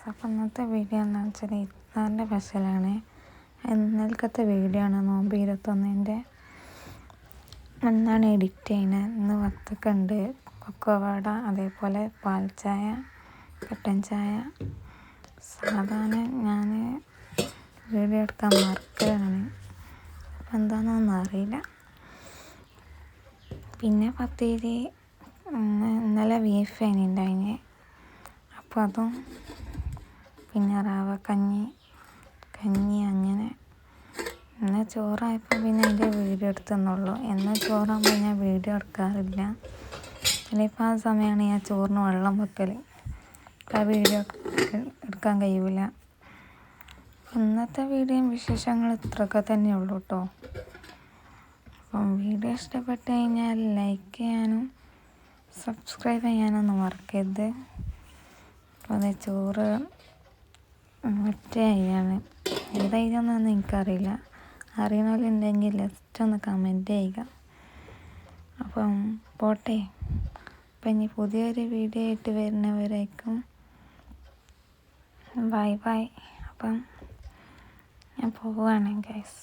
അപ്പോൾ ഇന്നത്തെ വീഡിയോ എന്താണെന്ന് വെച്ചാൽ ഇഫ്താറിൻ്റെ സ്പെഷ്യലാണ്. ഇന്നലത്തെ വീഡിയോ ആണ്, നോമ്പ് 21-ൻ്റെ. എന്നാണ് എഡിറ്റ് ചെയ്യുന്നത്. ഇന്ന് വത്തക്ക ഉണ്ട്, കൊക്കോവട, അതേപോലെ പാൽ ചായ, കട്ടൻ ചായ. സാധാരണ ഞാൻ വീഡിയോ എടുക്കാൻ മറക്കലാണ്, അപ്പം എന്താണെന്നൊന്നും അറിയില്ല. പിന്നെ പത്തിരി, ഇന്നലെ ബീഫ് ഉണ്ടായിന്, അപ്പോൾ അതും, പിന്നെ റവ കഞ്ഞി അങ്ങനെ. ഇന്ന് ചോറായപ്പോൾ പിന്നെ അതിൻ്റെ വീഡിയോ എടുത്തെന്നുള്ളൂ. എന്നും ചോറാകുമ്പോൾ ഞാൻ വീഡിയോ എടുക്കാറില്ല. ചിലപ്പോൾ ആ സമയമാണ് ഞാൻ ചോറിന് വെള്ളം വെക്കൽ, ആ വീഡിയോ എടുക്കാൻ കഴിയില്ല. ഇന്നത്തെ വീഡിയോയും വിശേഷങ്ങൾ ഇത്രയൊക്കെ തന്നെയുള്ളൂ കേട്ടോ. അപ്പം വീഡിയോ ഇഷ്ടപ്പെട്ട് കഴിഞ്ഞാൽ ലൈക്ക് ചെയ്യാനും സബ്സ്ക്രൈബ് ചെയ്യാനൊന്നും മറക്കരുത്. അപ്പോൾ അത് ചോറ് മറ്റേ അരിയാണ്, ഏത് അരിയാണെന്നൊന്നും എനിക്കറിയില്ല. അറിയണമല്ലുണ്ടെങ്കിൽ ജസ്റ്റ് ഒന്ന് കമൻറ്റ് ചെയ്യുക. അപ്പം പോട്ടെ. അപ്പം ഇനി പുതിയൊരു വീഡിയോ ആയിട്ട് വരുന്നവരേക്കും ബൈ. അപ്പം ഞാൻ പോവുകയാണ് ഗൈസ്.